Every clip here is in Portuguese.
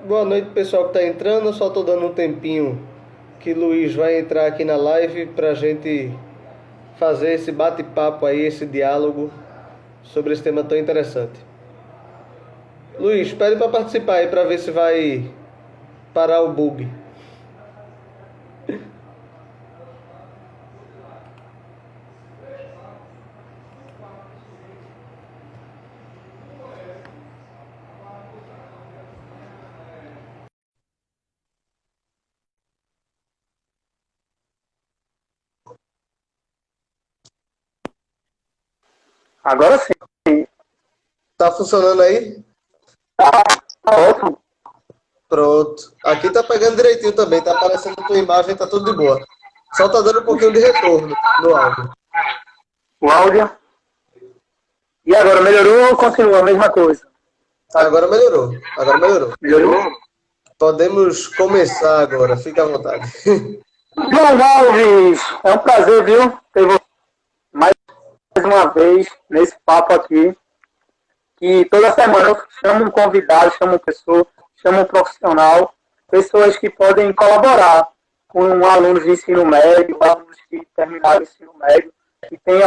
Boa noite, pessoal que está entrando. Eu só estou dando um tempinho que Luiz vai entrar aqui na live para a gente fazer esse bate-papo aí, esse diálogo sobre esse tema tão interessante. Luiz, pede para participar aí para ver se vai parar o bug. Agora sim, Tá funcionando aí? tá ótimo. Pronto. Aqui tá pegando direitinho também, tá aparecendo a tua imagem, tá tudo de boa. Só tá dando um pouquinho de retorno no áudio. O áudio. E agora, melhorou ou continua a mesma coisa? Agora melhorou. Agora melhorou. Melhorou? Podemos começar agora, fica à vontade. Bom, Alves, é um prazer, viu, ter você mais uma vez nesse papo aqui. Que toda semana eu chamo um convidado, chamo uma pessoa, chamo um profissional, pessoas que podem colaborar com alunos de ensino médio, alunos que terminaram o ensino médio, e tem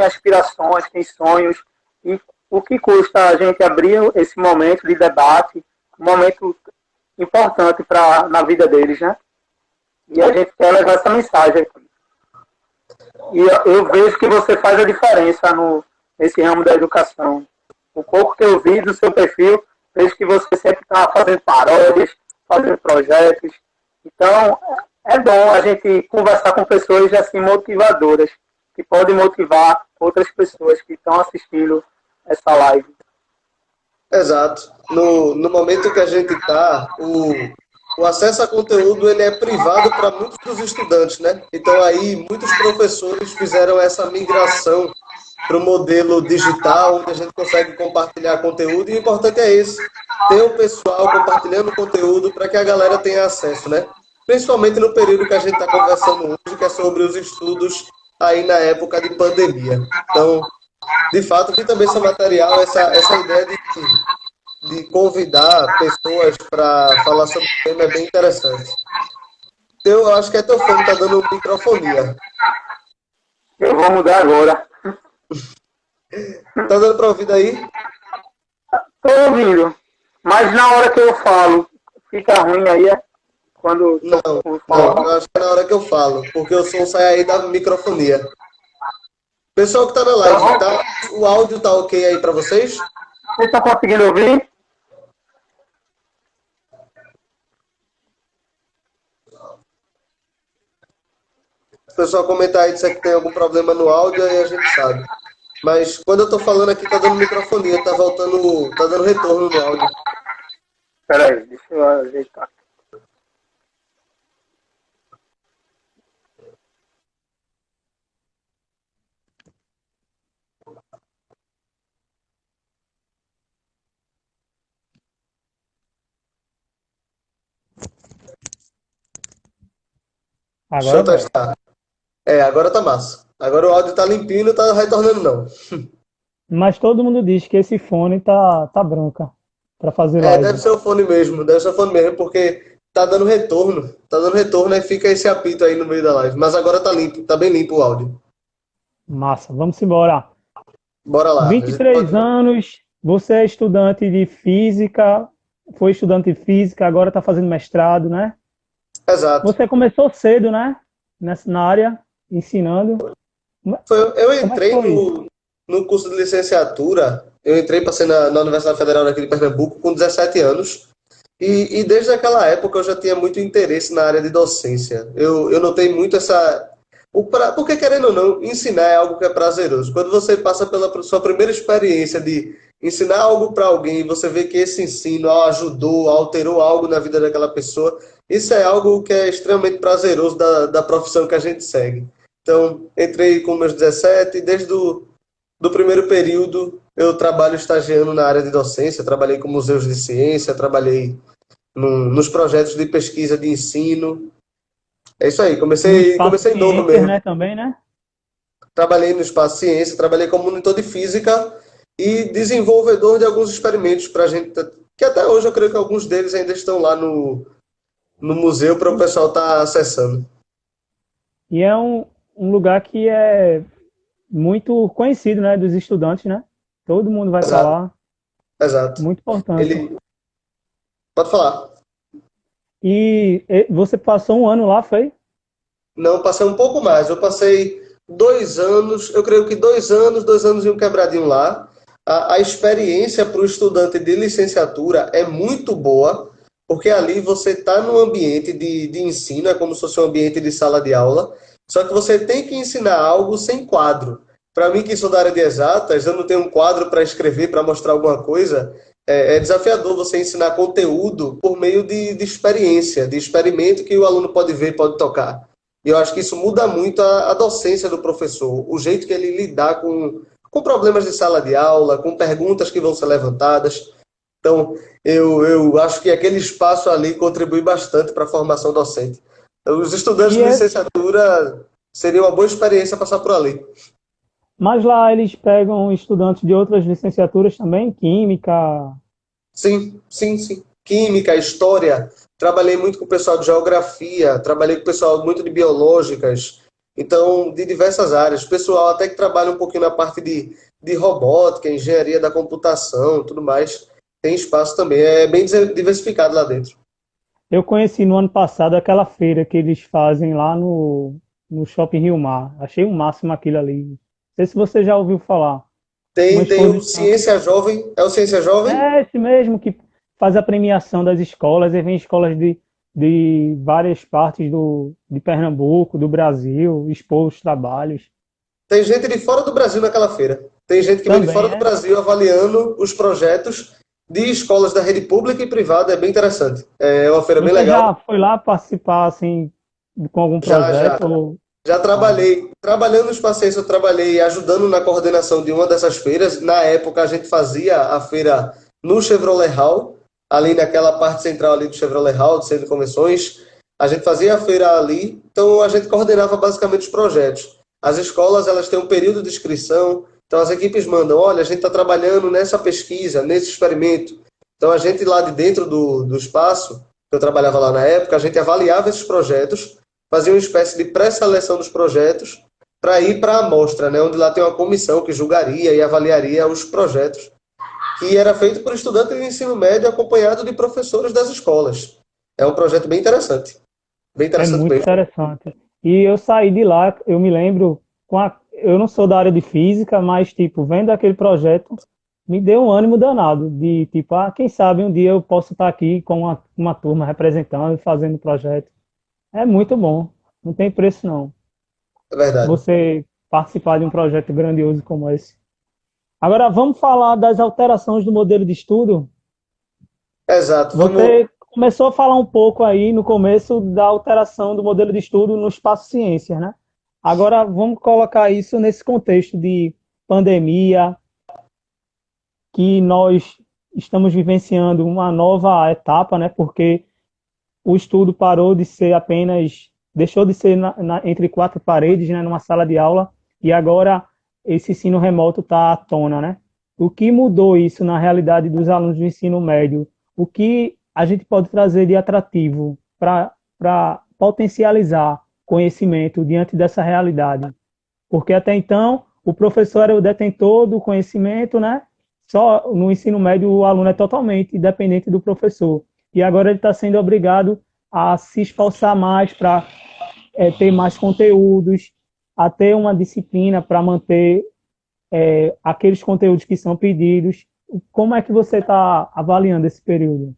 aspirações, tem sonhos, e o que custa a gente abrir esse momento de debate, um momento importante na vida deles, né? E a gente quer levar essa mensagem aqui. E eu vejo que você faz a diferença nesse ramo da educação. O pouco que eu vi do seu perfil, vejo que você sempre está fazendo paródias, fazendo projetos. Então, é bom a gente conversar com pessoas assim motivadoras, que podem motivar outras pessoas que estão assistindo essa live. Exato. No momento que a gente está, o acesso a conteúdo ele é privado para muitos dos estudantes, né? Então aí muitos professores fizeram essa migração para o modelo digital, onde a gente consegue compartilhar conteúdo, e o importante é esse, ter o pessoal compartilhando conteúdo para que a galera tenha acesso, né? Principalmente no período que a gente está conversando hoje, que é sobre os estudos aí na época de pandemia. Então, de fato, vi também esse material, essa ideia de convidar pessoas para falar sobre o tema é bem interessante. Eu acho que é teu fone tá dando microfonia. Eu vou mudar agora. Tá dando para ouvir daí? Estou ouvindo, mas na hora que eu falo, fica ruim aí, quando Não, eu não. falo. Eu acho que é na hora que eu falo, porque o som sai aí da microfonia. Pessoal que tá na live, Então, tá? O áudio tá ok aí para vocês? vocês estão conseguindo ouvir? O pessoal comentar aí disser que tem algum problema no áudio, aí a gente sabe. Mas quando eu tô falando aqui, tá dando microfonia, tá voltando, tá dando retorno no áudio. Espera aí, deixa eu ajeitar. Deixa Agora eu vai. testar. É, agora tá massa. Agora o áudio tá limpinho e não tá retornando, não. Mas todo mundo diz que esse fone tá branca para fazer É, deve live. ser o fone mesmo, deve ser o fone mesmo, porque tá dando retorno. Tá dando retorno e fica esse apito aí no meio da live. Mas agora tá limpo, tá bem limpo o áudio. Massa, vamos embora. Bora lá. A Vinte e gente três pode. anos, você é estudante de física, foi estudante de física, agora está fazendo mestrado, né? Exato. Você começou cedo, né? Na área, ensinando. Eu Como é que entrei foi isso? no curso de licenciatura, eu entrei para ser na Universidade Federal daqui de Pernambuco com 17 anos. E desde aquela época eu já tinha muito interesse na área de docência. Eu notei muito essa. Porque, querendo ou não, ensinar é algo que é prazeroso. Quando você passa pela sua primeira experiência de ensinar algo para alguém e você vê que esse ensino ajudou, alterou algo na vida daquela pessoa, isso é algo que é extremamente prazeroso da profissão que a gente segue. Então, entrei com meus 17 e desde do primeiro período eu trabalho estagiando na área de docência, trabalhei com museus de ciência, trabalhei nos projetos de pesquisa de ensino. É isso aí, No espaço comecei novo Ciências, mesmo. né, também, né? Trabalhei no espaço ciência, trabalhei como monitor de física e desenvolvedor de alguns experimentos para a gente que até hoje eu creio que alguns deles ainda estão lá no museu para o pessoal estar acessando. E é um lugar que é muito conhecido, né, dos estudantes, né? Todo mundo vai para Exato, lá, exato. muito importante. Ele, pode falar. E você passou um ano lá, foi? Não, passei um pouco mais. Eu passei 2 anos, eu creio que 2 anos, 2 anos e um quebradinho lá. A experiência para o estudante de licenciatura é muito boa, porque ali você está num ambiente de ensino, é como se fosse um ambiente de sala de aula, só que você tem que ensinar algo sem quadro. Para mim, que sou da área de exatas, eu não tenho um quadro para escrever, para mostrar alguma coisa. É desafiador você ensinar conteúdo por meio de experiência, de experimento que o aluno pode ver, pode tocar. E eu acho que isso muda muito a docência do professor, o jeito que ele lidar com problemas de sala de aula, com perguntas que vão ser levantadas. Então, eu acho que aquele espaço ali contribui bastante para a formação docente. Os estudantes E de é, licenciatura seria uma boa experiência passar por ali. mas lá eles pegam estudantes de outras licenciaturas também, química. Sim, sim, sim. Química, história. Trabalhei muito com o pessoal de geografia, trabalhei com o pessoal muito de biológicas, então, de diversas áreas. Pessoal até que trabalha um pouquinho na parte de robótica, engenharia da computação, tudo mais. Tem espaço também. É bem diversificado lá dentro. Eu conheci no ano passado aquela feira que eles fazem lá no Shopping Rio Mar. Achei o máximo aquilo ali. Não sei se você já ouviu falar. Uma Tem o exposição. Ciência Jovem. É o Ciência Jovem? É esse mesmo que faz a premiação das escolas, e vem escolas de várias partes de Pernambuco, do Brasil, expor os trabalhos. Tem gente de fora do Brasil naquela feira. Tem gente que vem de Também, fora do né? Brasil avaliando os projetos de escolas da rede pública e privada. É bem interessante. É uma feira bem Você legal. já foi lá participar, assim, com algum Já, já. projeto? Já Ah, trabalhei. Trabalhando no Espaço, eu trabalhei ajudando na coordenação de uma dessas feiras. Na época, a gente fazia a feira no Chevrolet Hall, ali naquela parte central ali do Chevrolet Hall, do Centro de Convenções. A gente fazia a feira ali, então a gente coordenava basicamente os projetos. As escolas, elas têm um período de inscrição, então as equipes mandam, olha, a gente está trabalhando nessa pesquisa, nesse experimento. Então a gente lá de dentro do espaço, que eu trabalhava lá na época, a gente avaliava esses projetos, fazia uma espécie de pré-seleção dos projetos para ir para a amostra, né, onde lá tem uma comissão que julgaria e avaliaria os projetos, que era feito por estudantes de ensino médio acompanhado de professores das escolas. É um projeto bem é interessante muito mesmo. interessante. E eu saí de lá, eu me lembro, eu não sou da área de física, mas, tipo, vendo aquele projeto, me deu um ânimo danado de, tipo, quem sabe um dia eu posso estar aqui com uma turma representando, fazendo projeto. É muito bom, não tem preço não. É verdade. Você participar de um projeto grandioso como esse. Agora vamos falar das alterações do modelo de estudo. Exato. Vamos. Você começou a falar um pouco aí no começo da alteração do modelo de estudo no espaço ciências, né? Agora vamos colocar isso nesse contexto de pandemia, que nós estamos vivenciando uma nova etapa, né? Porque o estudo parou de ser apenas, deixou de ser entre quatro paredes, né, numa sala de aula, e agora esse ensino remoto está à tona, né? O que mudou isso na realidade dos alunos do ensino médio? O que a gente pode trazer de atrativo para potencializar conhecimento diante dessa realidade? Porque até então o professor era o detentor do conhecimento, né? Só no ensino médio o aluno é totalmente dependente do professor. E agora ele está sendo obrigado a se esforçar mais para ter mais conteúdos, a ter uma disciplina para manter aqueles conteúdos que são pedidos. Como é que você está avaliando esse período?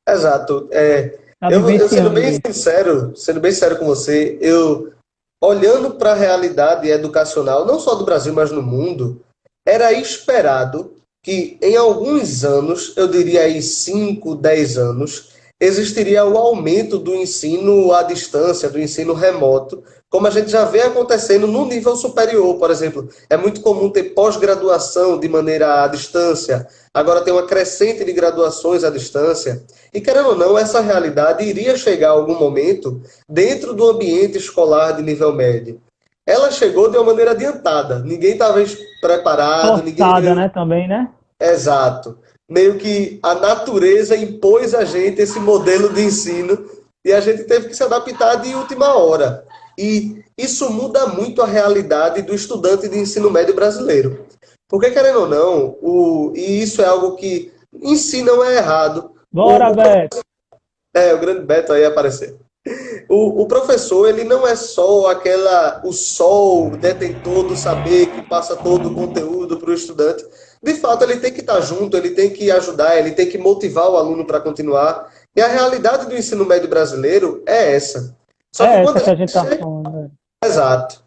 Exato. Está Eu vivenciando isso? sendo bem sincero com você, eu olhando para a realidade educacional, não só do Brasil, mas no mundo, era esperado que em alguns anos, eu diria aí 5, 10 anos, existiria o aumento do ensino à distância, do ensino remoto, como a gente já vê acontecendo no nível superior, por exemplo. É muito comum ter pós-graduação de maneira à distância, agora tem uma crescente de graduações à distância. E querendo ou não, essa realidade iria chegar a algum momento dentro do ambiente escolar de nível médio. Ela chegou de uma maneira adiantada. Ninguém estava preparado, ninguém Forçada, veio. né, também, né? Exato. meio que a natureza impôs a gente esse modelo de ensino e a gente teve que se adaptar de última hora. E isso muda muito a realidade do estudante de ensino médio brasileiro. Porque, querendo ou não, e isso é algo que em si não é errado. Bora, Beto! O grande Beto aí aparecer. O professor, ele não é só o sol detentor do saber que passa todo o conteúdo para o estudante. De fato, ele tem que estar junto, ele tem que ajudar, ele tem que motivar o aluno para continuar. E a realidade do ensino médio brasileiro é essa. Só que quando que a gente está falando. Exato.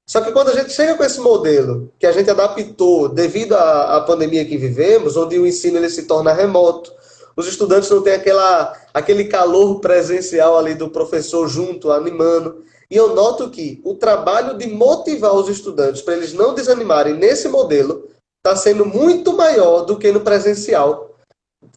Só que quando a gente chega com esse modelo, que a gente adaptou devido à pandemia que vivemos, onde o ensino ele se torna remoto, os estudantes não têm aquele calor presencial ali do professor junto, animando. E eu noto que o trabalho de motivar os estudantes para eles não desanimarem nesse modelo está sendo muito maior do que no presencial.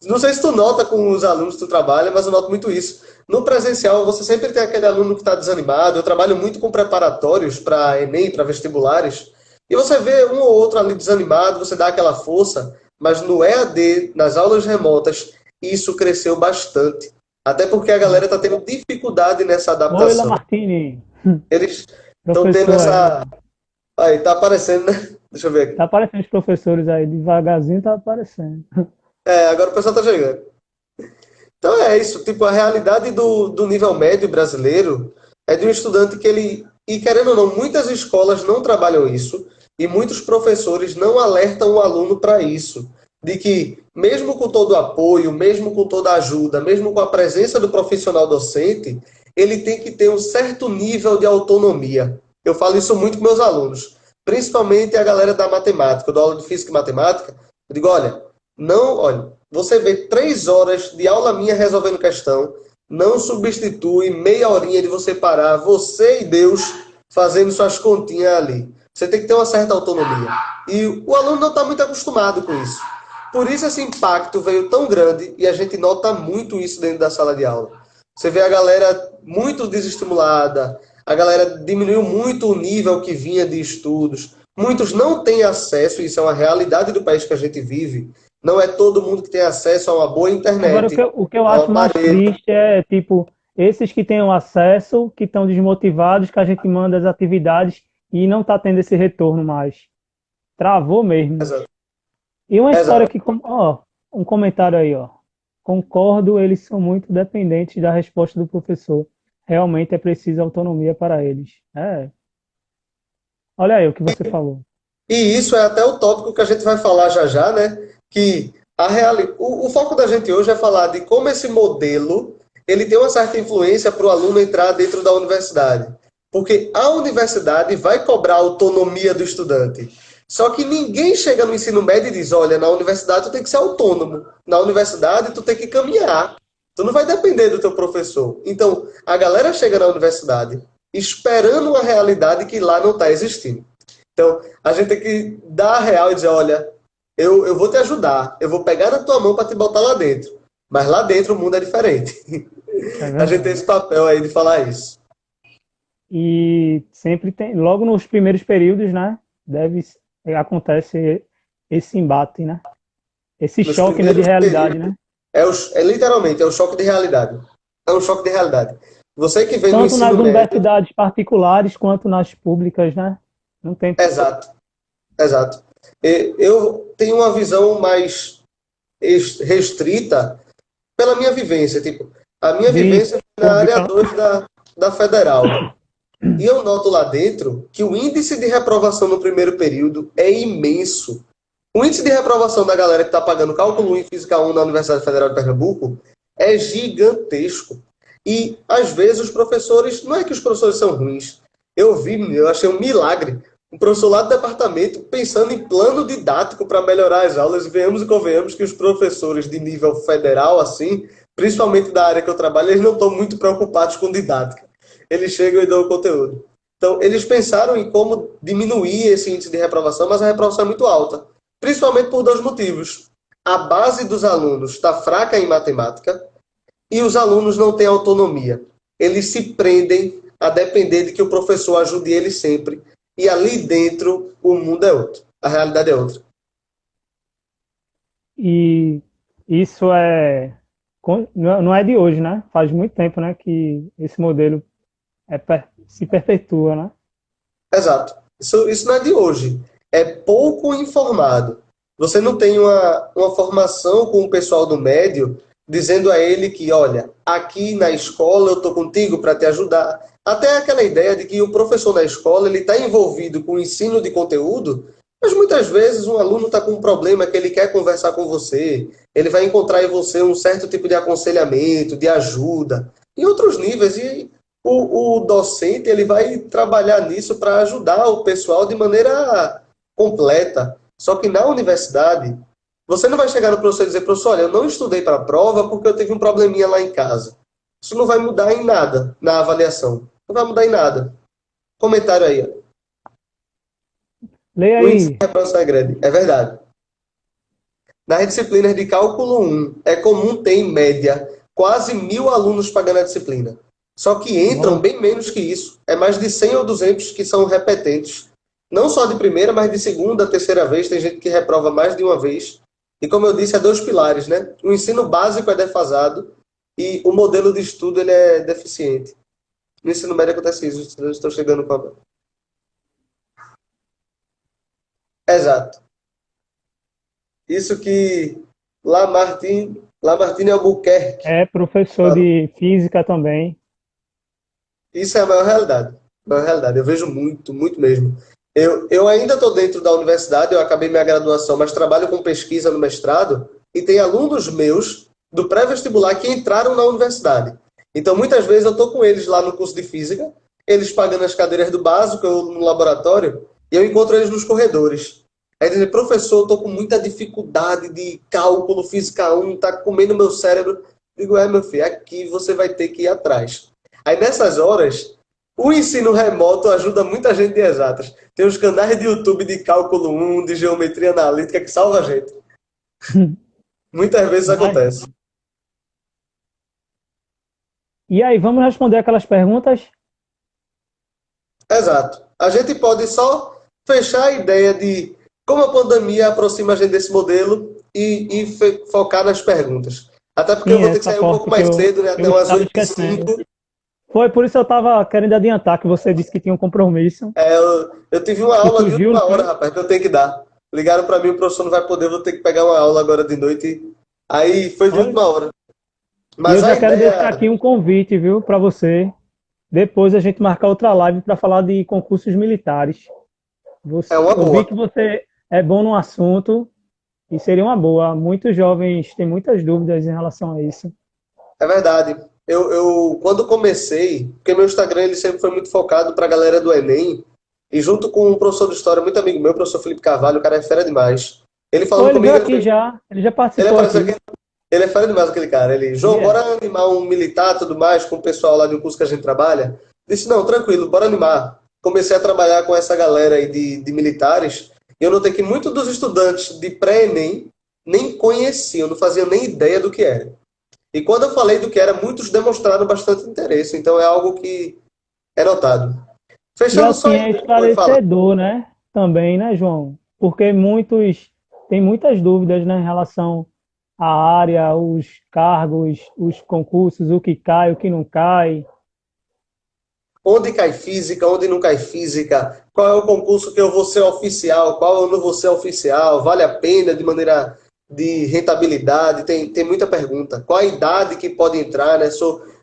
Não sei se tu nota com os alunos que tu trabalha, mas eu noto muito isso. No presencial, você sempre tem aquele aluno que está desanimado. Eu trabalho muito com preparatórios para Enem, para vestibulares. E você vê um ou outro ali desanimado, você dá aquela força. Mas no EAD, nas aulas remotas, isso cresceu bastante. Até porque a galera está tendo dificuldade nessa adaptação. Oi, Lamartine. Eles estão tendo essa... Aí, tá aparecendo, né? Deixa eu ver aqui. Tá aparecendo os professores aí, devagarzinho tá aparecendo. Agora o pessoal tá chegando. Então é isso, tipo, a realidade do nível médio brasileiro é de um estudante que ele... E querendo ou não, muitas escolas não trabalham isso e muitos professores não alertam o aluno para isso. De que, mesmo com todo o apoio, mesmo com toda a ajuda, mesmo com a presença do profissional docente, ele tem que ter um certo nível de autonomia. Eu falo isso muito com meus alunos, principalmente a galera da matemática. Eu dou aula de física e matemática. Eu digo, olha, você vê 3 horas de aula minha resolvendo questão, não substitui meia horinha de você parar, você e Deus, fazendo suas continhas ali. Você tem que ter uma certa autonomia. E o aluno não está muito acostumado com isso. Por isso esse impacto veio tão grande e a gente nota muito isso dentro da sala de aula. Você vê a galera muito desestimulada, a galera diminuiu muito o nível que vinha de estudos. Muitos não têm acesso, isso é uma realidade do país que a gente vive. Não é todo mundo que tem acesso a uma boa internet. Agora, o que eu acho mais triste é, tipo, esses que têm o acesso, que estão desmotivados, que a gente manda as atividades e não está tendo esse retorno mais. Travou mesmo. Exato. E uma história que, um comentário aí, ó. Concordo, eles são muito dependentes da resposta do professor. Realmente é preciso autonomia para eles. Olha aí o que você falou. E isso é até o tópico que a gente vai falar já já, né? Que o foco da gente hoje é falar de como esse modelo ele tem uma certa influência para o aluno entrar dentro da universidade. Porque a universidade vai cobrar a autonomia do estudante. Só que ninguém chega no ensino médio e diz, olha, na universidade tu tem que ser autônomo. Na universidade tu tem que caminhar. Tu não vai depender do teu professor. Então, a galera chega na universidade esperando uma realidade que lá não está existindo. Então, a gente tem que dar a real e dizer, olha, eu vou te ajudar, eu vou pegar na tua mão para te botar lá dentro. Mas lá dentro o mundo é diferente. A gente tem esse papel aí de falar isso. E sempre tem, logo nos primeiros períodos, né, acontece esse embate, né? Esse choque, né, de realidade, né? Literalmente, é um choque de realidade. É um choque de realidade. Você que vem tanto no ensino nas médio, universidades particulares quanto nas públicas, né? Não tem... Exato. Eu tenho uma visão mais restrita pela minha vivência. Tipo, a minha vivência foi na área 2 da Federal. E eu noto lá dentro que o índice de reprovação no primeiro período é imenso. O índice de reprovação da galera que está pagando cálculo 1 e física 1 na Universidade Federal de Pernambuco é gigantesco. E, às vezes, os professores... Não é que os professores são ruins. Eu achei um milagre. Um professor lá do departamento pensando em plano didático para melhorar as aulas. E venhamos e convenhamos que os professores de nível federal, assim, principalmente da área que eu trabalho, eles não estão muito preocupados com didática. Eles chegam e dão o conteúdo. Então, eles pensaram em como diminuir esse índice de reprovação, mas a reprovação é muito alta. Principalmente por 2 motivos. A base dos alunos está fraca em matemática e os alunos não têm autonomia. Eles se prendem a depender de que o professor ajude eles sempre. E ali dentro, o mundo é outro. A realidade é outra. E isso não é de hoje, né? Faz muito tempo, né, que esse modelo se perpetua, né? Exato. Isso não é de hoje. É pouco informado. Você não tem uma formação com o pessoal do médio dizendo a ele que, olha, aqui na escola eu estou contigo para te ajudar. Até aquela ideia de que o professor na escola ele está envolvido com o ensino de conteúdo, mas muitas vezes um aluno está com um problema que ele quer conversar com você, ele vai encontrar em você um certo tipo de aconselhamento, de ajuda, em outros níveis. E o docente ele vai trabalhar nisso para ajudar o pessoal de maneira completa. Só que na universidade, você não vai chegar no professor e dizer, professor, olha, eu não estudei para a prova porque eu tive um probleminha lá em casa. Isso não vai mudar em nada na avaliação. Não vai mudar em nada. Comentário aí. Ó. Leia O índice de aí. reprovação é grande. É verdade. Nas disciplinas de cálculo 1, é comum ter, em média, quase 1.000 alunos pagando a disciplina. Só que entram Nossa, bem menos que isso. É mais de 100 ou 200 que são repetentes. Não só de primeira, mas de segunda, terceira vez. Tem gente que reprova mais de uma vez. E como eu disse, é dois pilares, né? O ensino básico é defasado e o modelo de estudo ele é deficiente. No ensino médio acontece isso. Eu estou chegando com a... Exato. Isso que Lamartine Albuquerque. é professor de física também. Isso é a maior realidade. A maior realidade. Eu vejo muito, muito mesmo. Eu ainda estou dentro da universidade, eu acabei minha graduação, mas trabalho com pesquisa no mestrado e tem alunos meus do pré-vestibular que entraram na universidade. Então, muitas vezes eu estou com eles lá no curso de física, eles pagando as cadeiras do básico, eu no laboratório, e eu encontro eles nos corredores. Aí dizem, professor, eu estou com muita dificuldade de cálculo, física 1, está comendo meu cérebro. Digo, meu filho, aqui você vai ter que ir atrás. Aí nessas horas, o ensino remoto ajuda muita gente de exatas. Tem os canais de YouTube de cálculo 1, de geometria analítica, que salva a gente. Muitas vezes acontece. Imagina. E aí, vamos responder aquelas perguntas? Exato. A gente pode só fechar a ideia de como a pandemia aproxima a gente desse modelo e focar nas perguntas. Até porque eu Sim, vou ter que essa sair um pouco parte que mais cedo, né? Até eu umas estava 8 e esquecendo. 5. Foi por isso que eu estava querendo adiantar, que você disse que tinha um compromisso. Eu tive uma Que aula de surgiu, não última hora, foi? rapaz, que eu tenho que dar. Ligaram para mim, o professor não vai poder, eu vou ter que pegar uma aula agora de noite. Aí foi de Olha, última hora. e eu Mas a já quero deixar ideia aqui um convite, viu, para você. Depois a gente marcar outra live para falar de concursos militares. é uma Eu vi boa. que você é bom no assunto e seria uma boa. Muitos jovens têm muitas dúvidas em relação a isso. É verdade. Quando comecei, porque meu Instagram ele sempre foi muito focado para a galera do Enem, e junto com um professor de história, muito amigo meu, o professor Felipe Carvalho, o cara é fera demais. Ele Ou falando ele veio comigo, aqui já, ele já ele participou apareceu aqui. aqui, ele é fera demais aquele cara. Ele, Ele João, é. bora animar um militar e tudo mais com o pessoal lá do curso que a gente trabalha? Disse, não, tranquilo, bora animar. Comecei a trabalhar com essa galera aí de militares, e eu notei que muitos dos estudantes de pré-ENEM nem conheciam, não faziam nem ideia do que era. E quando eu falei do que era, muitos demonstraram bastante interesse. Então é algo que é notado. E Fechando só assim aí. é Oi, fala. esclarecedor, né? Também, né, João? Porque muitos têm muitas dúvidas, né, em relação à área, os cargos, os concursos, o que cai, o que não cai. Onde cai física, onde não cai física? Qual é o concurso que eu vou ser oficial? Qual eu não vou ser oficial? Vale a pena de maneira de rentabilidade? Tem muita pergunta. Qual a idade que pode entrar, né?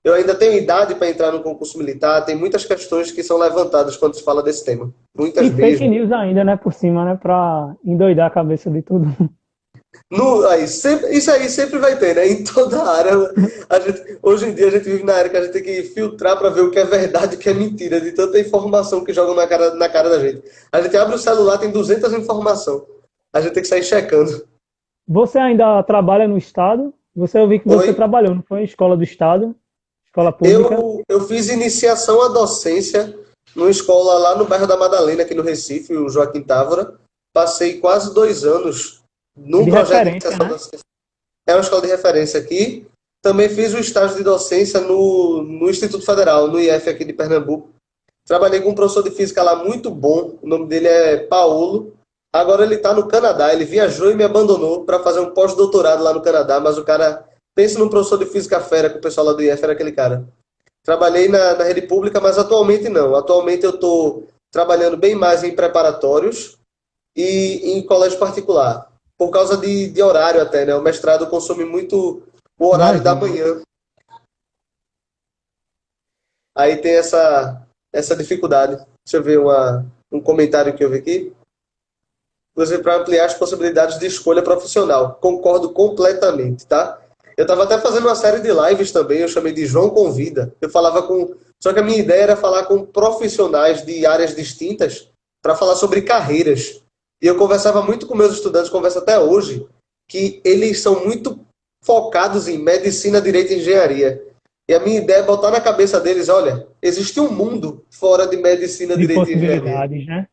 Eu ainda tenho idade para entrar no concurso militar. Tem muitas questões que são levantadas quando se fala desse tema. Muitas E fake mesmo. news ainda, né, por cima, né, para endoidar a cabeça de todo mundo. Isso aí sempre vai ter, né? Em toda a área. Hoje em dia a gente vive na área que a gente tem que filtrar para ver o que é verdade e o que é mentira, de tanta informação que jogam na cara da gente. A gente abre o celular, tem 200 informações. A gente tem que sair checando. Você ainda trabalha no Estado? Eu vi que você Oi? trabalhou, não foi? Em escola do Estado, escola pública. Eu fiz iniciação à docência numa escola lá no bairro da Madalena, aqui no Recife, o Joaquim Távora. Passei quase 2 anos É num de projeto de referência, iniciação à né? docência. É uma escola de referência aqui. Também fiz o estágio de docência no Instituto Federal, no IF aqui de Pernambuco. Trabalhei com um professor de física lá muito bom, o nome dele é Paulo. Agora ele está no Canadá, ele viajou e me abandonou para fazer um pós-doutorado lá no Canadá, mas o cara, pensa num professor de física fera, que o pessoal lá do IF era aquele cara. Trabalhei na rede pública, mas atualmente não. Atualmente eu estou trabalhando bem mais em preparatórios e em colégio particular, por causa de horário até, né? O mestrado consome muito o horário da manhã. Aí tem essa dificuldade. Deixa eu ver um comentário que eu vi aqui. Inclusive, para ampliar as possibilidades de escolha profissional. Concordo completamente, tá? Eu estava até fazendo uma série de lives também, eu chamei de João Convida. Eu falava com. Só que a minha ideia era falar com profissionais de áreas distintas para falar sobre carreiras. E eu conversava muito com meus estudantes, converso até hoje, que eles são muito focados em medicina, direito e engenharia. E a minha ideia é botar na cabeça deles, olha, existe um mundo fora de medicina, De direito e engenharia. possibilidades, né?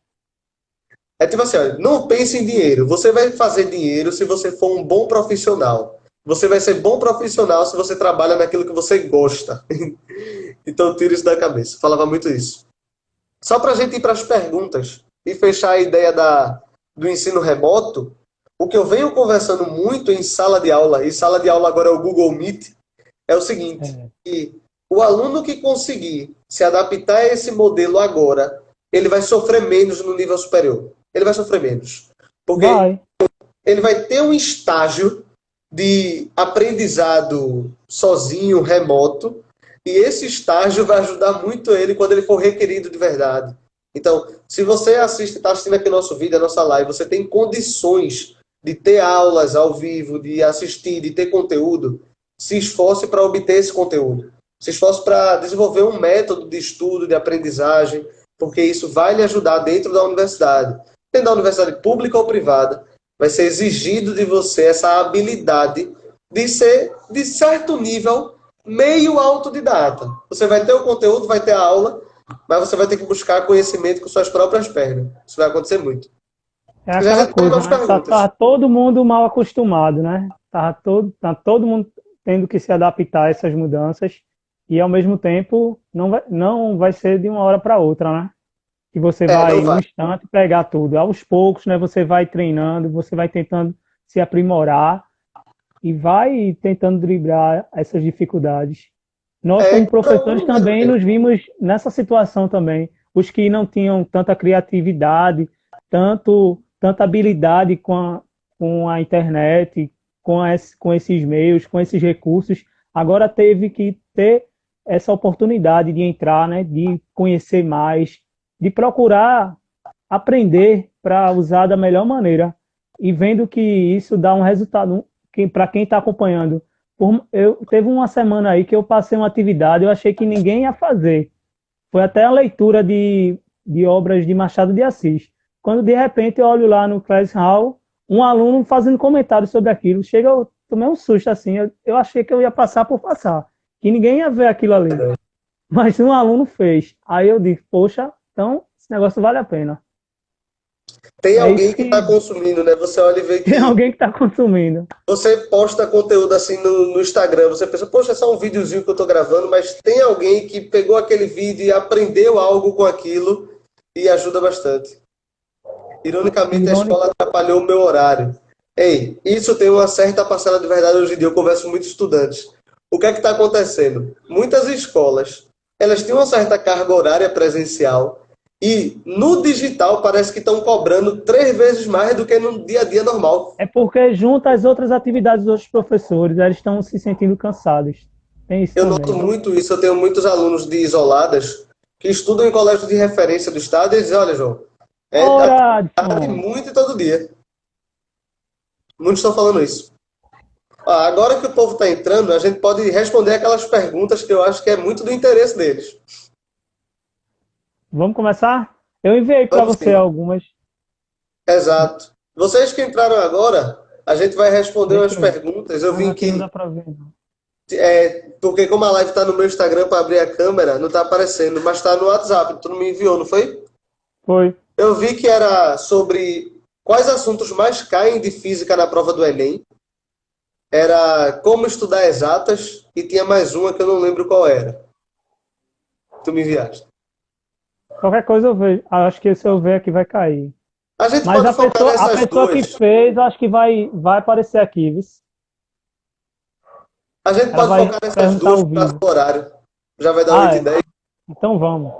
É tipo assim, olha, não pense em dinheiro. Você vai fazer dinheiro se você for um bom profissional. Você vai ser bom profissional se você trabalha naquilo que você gosta. Então tira isso da cabeça. Falava muito isso. Só para a gente ir para as perguntas e fechar a ideia do ensino remoto, o que eu venho conversando muito em sala de aula, e sala de aula agora é o Google Meet, é o seguinte, que o aluno que conseguir se adaptar a esse modelo agora, ele vai sofrer menos no nível superior. Ele vai sofrer menos. Porque ele vai ter um estágio de aprendizado sozinho, remoto, e esse estágio vai ajudar muito ele quando ele for requerido de verdade. Então, se você está assistindo aqui nosso vídeo, a nossa live, você tem condições de ter aulas ao vivo, de assistir, de ter conteúdo, se esforce para obter esse conteúdo. Se esforce para desenvolver um método de estudo, de aprendizagem, porque isso vai lhe ajudar dentro da universidade. Dentro da universidade pública ou privada, vai ser exigido de você essa habilidade de ser, de certo nível, meio autodidata. Você vai ter o conteúdo, vai ter a aula, mas você vai ter que buscar conhecimento com suas próprias pernas. Isso vai acontecer muito. É aquela coisa, né? Tá todo mundo mal acostumado, né? Tá todo mundo tendo que se adaptar a essas mudanças e, ao mesmo tempo, não vai ser de uma hora para outra, né? Que você vai, num instante, pegar tudo. Aos poucos, né? Você vai treinando, você vai tentando se aprimorar e vai tentando driblar essas dificuldades. Nós, como professores, também nos vimos nessa situação também. Os que não tinham tanta criatividade, tanta habilidade com a internet, com esses meios, com esses recursos, agora teve que ter essa oportunidade de entrar, né, de conhecer mais, de procurar aprender para usar da melhor maneira. E vendo que isso dá um resultado, para quem está acompanhando. Teve uma semana aí que eu passei uma atividade, eu achei que ninguém ia fazer. Foi até a leitura de obras de Machado de Assis. Quando, de repente, eu olho lá no Class Hall, um aluno fazendo comentário sobre aquilo. Chega, eu tomei um susto assim. Eu achei que eu ia passar por passar, que ninguém ia ver aquilo ali. Mas um aluno fez. Aí eu disse, poxa, então esse negócio vale a pena. Tem alguém que está consumindo, né? Você olha e vê que... Tem alguém que está consumindo. Você posta conteúdo assim no Instagram, você pensa, poxa, é só um videozinho que eu estou gravando, mas tem alguém que pegou aquele vídeo e aprendeu algo com aquilo e ajuda bastante. Ironicamente, a escola atrapalhou o meu horário. Ei, isso tem uma certa parcela de verdade hoje em dia, eu converso com muitos estudantes. O que é que está acontecendo? Muitas escolas, elas têm uma certa carga horária presencial, e no digital parece que estão cobrando 3 vezes mais do que no dia a dia normal. É porque junto às outras atividades dos outros professores, eles estão se sentindo cansados. Tem isso eu também. Noto muito isso, eu tenho muitos alunos de isoladas que estudam em colégio de referência do estado e dizem, olha, João, muito e todo dia. Muitos estão falando isso. Agora que o povo está entrando, a gente pode responder aquelas perguntas que eu acho que é muito do interesse deles. Vamos começar? Eu enviei para você sim. algumas. Exato. Vocês que entraram agora, a gente vai responder umas perguntas. Eu vim aqui. Não dá para ver, não. Porque como a live está no meu Instagram para abrir a câmera, não está aparecendo, mas está no WhatsApp. Tu não me enviou, não foi? Foi. Eu vi que era sobre quais assuntos mais caem de física na prova do Enem. Era como estudar exatas e tinha mais uma que eu não lembro qual era. Tu me enviaste. Qualquer coisa eu vejo. Acho que se eu ver aqui vai cair. A gente Mas pode focar a nessas pessoa que duas. fez, acho que vai aparecer aqui, viu? A gente Ela pode vai focar nessas perguntar duas ao por causa vivo. do horário. Já vai dar Ah, 8h10. então vamos.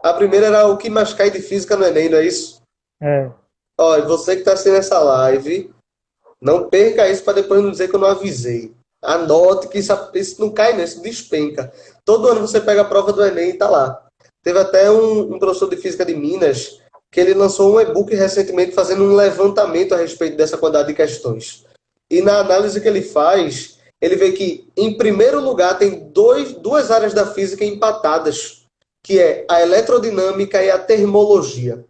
A primeira era o que mais cai de física no Enem, não é isso? É. Olha, você que está assistindo essa live, não perca isso para depois não dizer que eu não avisei. Anote que isso não cai, não, isso despenca. Todo ano você pega a prova do Enem e está lá. Teve até um professor de física de Minas que ele lançou um e-book recentemente fazendo um levantamento a respeito dessa quantidade de questões. E na análise que ele faz, ele vê que, em primeiro lugar, tem duas áreas da física empatadas, que é a elerodinâmica e a termologia.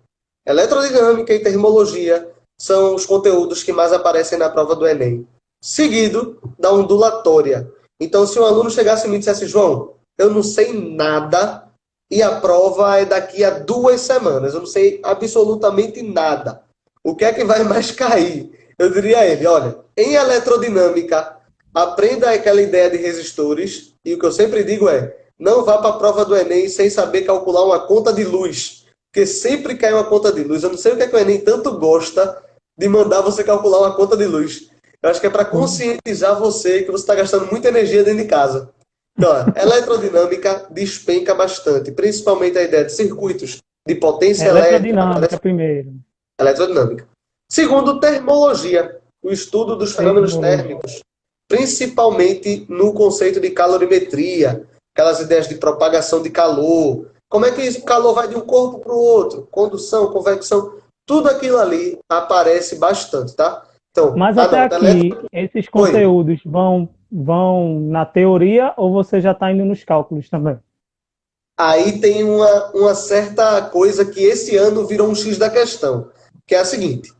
Eletrodinâmica e termologia são os conteúdos que mais aparecem na prova do Enem. Seguido da ondulatória. Então, se um aluno chegasse e me dissesse, João, eu não sei nada e a prova é daqui a 2 semanas, eu não sei absolutamente nada, o que é que vai mais cair? Eu diria a ele, olha, em eletrodinâmica, aprenda aquela ideia de resistores, e o que eu sempre digo é, não vá para a prova do Enem sem saber calcular uma conta de luz, porque sempre cai uma conta de luz. Eu não sei o que é que o Enem tanto gosta de mandar você calcular uma conta de luz. Eu acho que é para conscientizar você que você está gastando muita energia dentro de casa. Então, eletrodinâmica despenca bastante, principalmente a ideia de circuitos de potência elétrica. Eletrodinâmica primeiro. Eletrodinâmica. Segundo, termologia, o estudo dos fenômenos Termologia. térmicos, principalmente no conceito de calorimetria, aquelas ideias de propagação de calor, como é que o calor vai de um corpo para o outro, condução, convecção, tudo aquilo ali aparece bastante, tá? Então, Mas até anota, aqui, esses Oi. conteúdos vão na teoria ou você já está indo nos cálculos também? Aí tem uma certa coisa que esse ano virou um X da questão, que é a seguinte.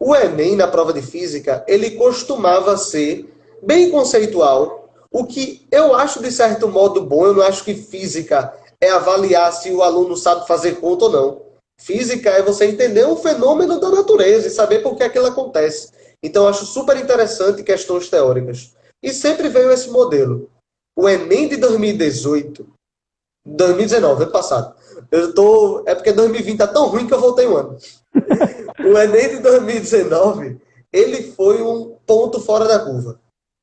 O Enem, na prova de física, ele costumava ser bem conceitual, o que eu acho de certo modo bom. Eu não acho que física é avaliar se o aluno sabe fazer conta ou não. Física é você entender um fenômeno da natureza e saber por que aquilo acontece. Então, eu acho super interessante questões teóricas. E sempre veio esse modelo. O Enem de 2018, 2019, ano passado. É porque 2020 tá tão ruim que eu voltei um ano. O Enem de 2019, ele foi um ponto fora da curva.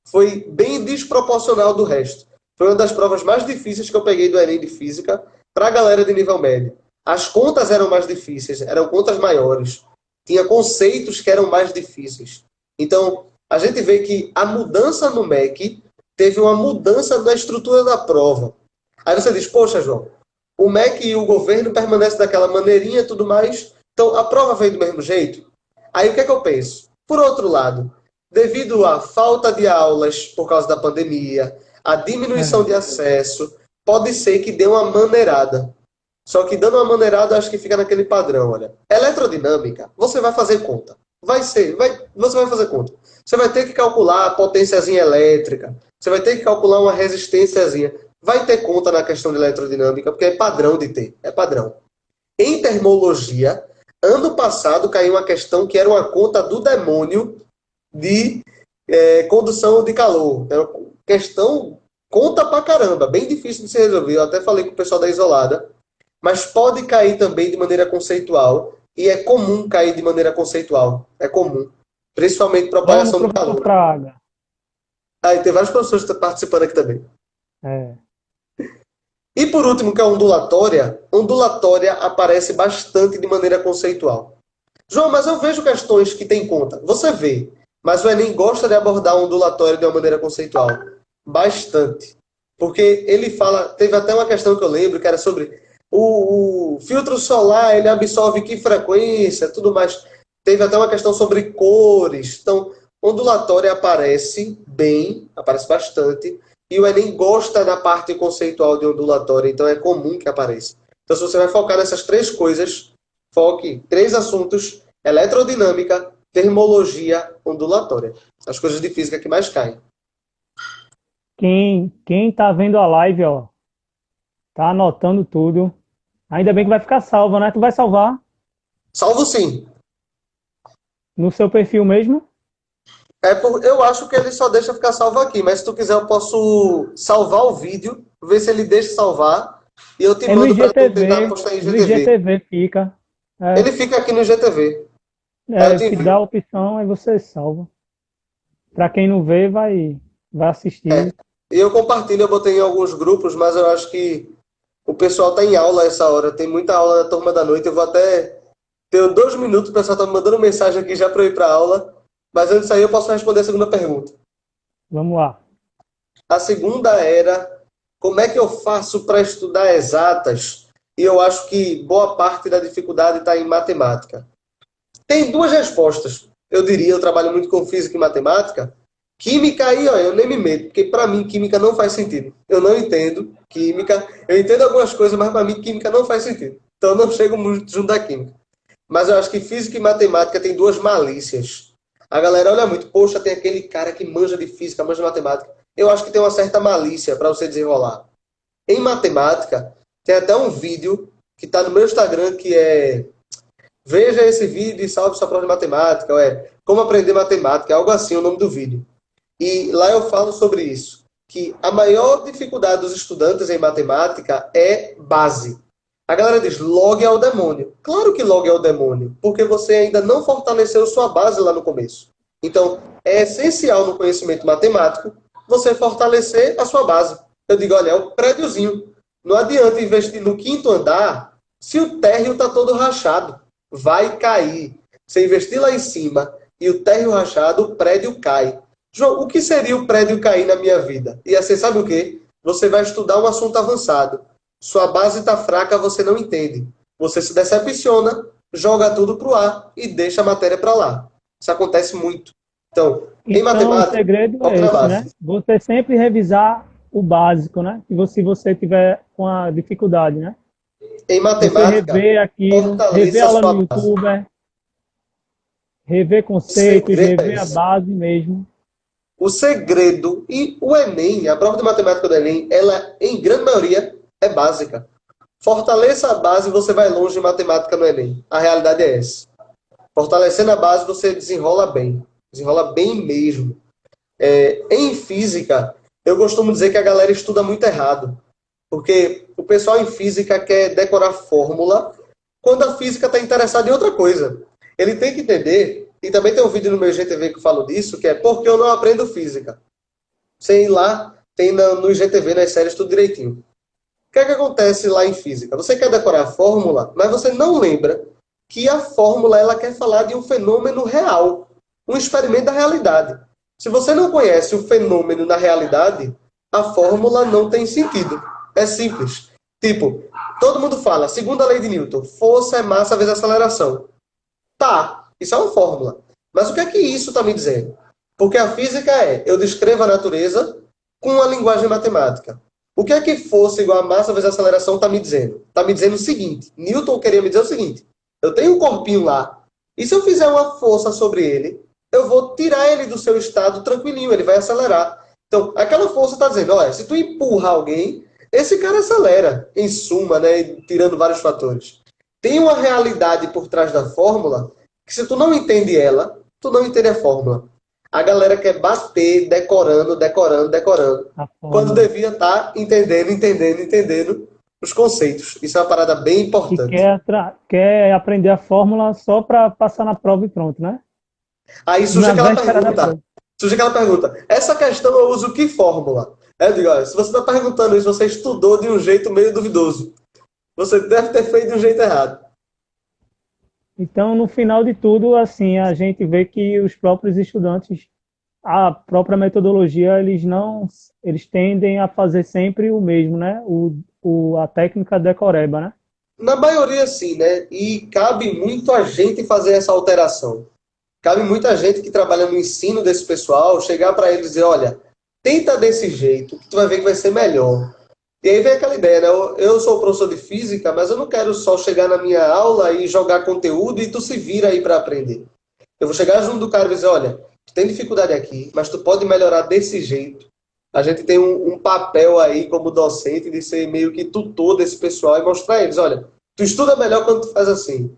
Foi bem desproporcional do resto. Foi uma das provas mais difíceis que eu peguei do Enem de Física para a galera de nível médio. As contas eram mais difíceis, eram contas maiores. Tinha conceitos que eram mais difíceis. Então, a gente vê que a mudança no MEC teve uma mudança na estrutura da prova. Aí você diz, poxa, João, o MEC e o governo permanecem daquela maneirinha e tudo mais, então a prova veio do mesmo jeito? Aí o que é que eu penso? Por outro lado, devido à falta de aulas por causa da pandemia, a diminuição de acesso, pode ser que dê uma maneirada. Só que dando uma maneirada, acho que fica naquele padrão, olha. Eletrodinâmica, você vai fazer conta. Você vai fazer conta. Você vai ter que calcular a potênciazinha elétrica, você vai ter que calcular uma resistênciazinha. Vai ter conta na questão de eletrodinâmica, porque é padrão de ter, é padrão. Em termologia, ano passado caiu uma questão que era uma conta do demônio de condução de calor. Era uma questão, conta pra caramba, bem difícil de se resolver. Eu até falei com o pessoal da Isolada, mas pode cair também de maneira conceitual, e é comum cair de maneira conceitual, é comum, principalmente propagação Vamos, de professor calor. Fraga. Aí tem vários professores participando aqui também. É. E por último, que é a ondulatória, ondulatória aparece bastante de maneira conceitual. João, mas eu vejo questões que têm conta. Você vê, mas o Enem gosta de abordar a ondulatória de uma maneira conceitual. Bastante. Porque ele fala, teve até uma questão que eu lembro, que era sobre o filtro solar, ele absorve que frequência, tudo mais. Teve até uma questão sobre cores. Então, ondulatória aparece bem, aparece bastante. E o Enem gosta da parte conceitual de ondulatória, então é comum que apareça. Então, se você vai focar nessas 3 coisas, foque 3 assuntos: eletrodinâmica, termologia, ondulatória. As coisas de física que mais caem. Quem tá vendo a live, ó, tá anotando tudo. Ainda bem que vai ficar salvo, né? Tu vai salvar Salvo sim. no seu perfil mesmo? Eu acho que ele só deixa ficar salvo aqui, mas se tu quiser eu posso salvar o vídeo, ver se ele deixa salvar, e eu te É no mando para tu tentar IGTV, postar em no IGTV. IGTV fica. É, Ele fica aqui no GTV. Aí eu te que dá a envio. opção e você salva. Para quem não vê, vai assistir. E eu compartilho, eu botei em alguns grupos, mas eu acho que o pessoal está em aula essa hora. Tem muita aula da turma da noite. Eu vou até. Tenho 2 minutos, o pessoal está me mandando mensagem aqui já para eu ir para aula. Mas antes disso aí eu posso responder a segunda pergunta. Vamos lá. A segunda era como é que eu faço para estudar exatas? E eu acho que boa parte da dificuldade está em matemática. Tem duas respostas. Eu diria, eu trabalho muito com física e matemática. Química aí, ó, eu nem me meto, porque para mim química não faz sentido. Eu não entendo química. Eu entendo algumas coisas, mas para mim química não faz sentido. Então eu não chego muito junto da química. Mas eu acho que física e matemática tem duas malícias. A galera olha muito, poxa, tem aquele cara que manja de física, manja de matemática. Eu acho que tem uma certa malícia para você desenrolar. Em matemática, tem até um vídeo que está no meu Instagram que é veja esse vídeo e salve sua prova de matemática, ou é como aprender matemática, é algo assim o nome do vídeo. E lá eu falo sobre isso, que a maior dificuldade dos estudantes em matemática é base. A galera diz, log é o demônio. Claro que log é o demônio, porque você ainda não fortaleceu sua base lá no começo. Então, é essencial no conhecimento matemático você fortalecer a sua base. Eu digo, olha, é o prédiozinho. Não adianta investir no quinto andar se o térreo está todo rachado. Vai cair. Você investir lá em cima e o térreo rachado, o prédio cai. João, o que seria o prédio cair na minha vida? Ia ser, sabe o quê? Você vai estudar um assunto avançado. Sua base está fraca, você não entende. Você se decepciona, joga tudo para o ar e deixa a matéria para lá. Isso acontece muito. Então, em Então, o matemática, segredo foca é na esse, né? base. Você sempre revisar o básico, né? E se você tiver com a dificuldade, né? Em Você matemática, rever aquilo, rever fortaleça a aula no sua base. YouTube, rever O conceitos, segredo é rever a esse. base mesmo. O segredo e o Enem, a prova de matemática do Enem, ela, em grande maioria, é básica. Fortaleça a base e você vai longe em matemática no Enem. A realidade é essa. Fortalecendo a base, você desenrola bem. Desenrola bem mesmo. Em física, eu costumo dizer que a galera estuda muito errado. Porque o pessoal em física quer decorar fórmula quando a física está interessada em outra coisa. Ele tem que entender, e também tem um vídeo no meu IGTV que eu falo disso, que é porque eu não aprendo física. Você ir lá, tem no IGTV, nas séries, tudo direitinho. O que é que acontece lá em física? Você quer decorar a fórmula, mas você não lembra que a fórmula ela quer falar de um fenômeno real, um experimento da realidade. Se você não conhece o fenômeno na realidade, a fórmula não tem sentido. É simples. Tipo, todo mundo fala, segunda lei de Newton, força é massa vezes aceleração. Tá, isso é uma fórmula. Mas o que é que isso está me dizendo? Porque a física é, eu descrevo a natureza com a linguagem matemática. O que é que força igual a massa vezes aceleração está me dizendo? Está me dizendo o seguinte, Newton queria me dizer o seguinte, eu tenho um corpinho lá, e se eu fizer uma força sobre ele, eu vou tirar ele do seu estado tranquilinho, ele vai acelerar. Então, aquela força está dizendo, olha, se tu empurra alguém, esse cara acelera, em suma, né, tirando vários fatores. Tem uma realidade por trás da fórmula que se tu não entende ela, tu não entende a fórmula. A galera quer bater, decorando, decorando, decorando. A Quando fórmula. devia estar entendendo os conceitos. Isso é uma parada bem E importante. quer aprender a fórmula só para passar na prova e pronto, né? Aí surge Na aquela véspera da pergunta. prova. Essa questão eu uso que fórmula? Eu digo, olha, se você está perguntando isso, você estudou de um jeito meio duvidoso. Você deve ter feito de um jeito errado. Então, no final de tudo, assim, a gente vê que os próprios estudantes, a própria metodologia, eles tendem a fazer sempre o mesmo, né? A técnica decoreba, né? Na maioria, sim, né? E cabe muito a gente fazer essa alteração. Cabe muita gente que trabalha no ensino desse pessoal chegar para eles e dizer, olha, tenta desse jeito, que tu vai ver que vai ser melhor. E aí vem aquela ideia, né? Eu sou professor de física, mas eu não quero só chegar na minha aula e jogar conteúdo e tu se vira aí para aprender. Eu vou chegar junto do cara e dizer, olha, tu tem dificuldade aqui, mas tu pode melhorar desse jeito. A gente tem um papel aí como docente de ser meio que tutor desse pessoal e mostrar a eles, olha, tu estuda melhor quando tu faz assim.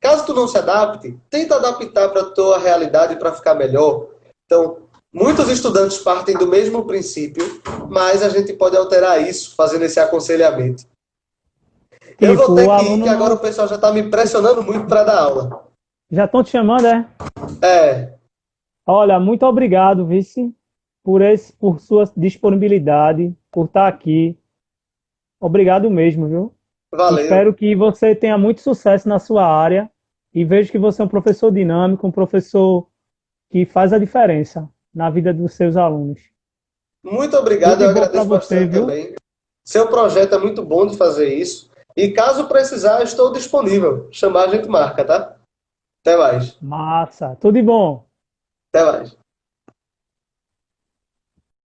Caso tu não se adapte, tenta adaptar para a tua realidade para ficar melhor. Então, muitos estudantes partem do mesmo princípio, mas a gente pode alterar isso fazendo esse aconselhamento. Eu vou ter o que ir, aluno que agora o pessoal já está me pressionando muito para dar aula. já estão te chamando, é? É, Olha, muito obrigado, vice, por sua disponibilidade, por estar aqui. Obrigado mesmo, viu? valeu. Espero que você tenha muito sucesso na sua área e vejo que você é um professor dinâmico, um professor que faz a diferença na vida dos seus alunos. Muito Tudo obrigado, de eu bom para agradeço você, bastante viu? também. Seu projeto é muito bom de fazer isso. E caso precisar, estou disponível. Chamar, a gente marca, tá? Até mais. Massa. Tudo de bom. Até mais.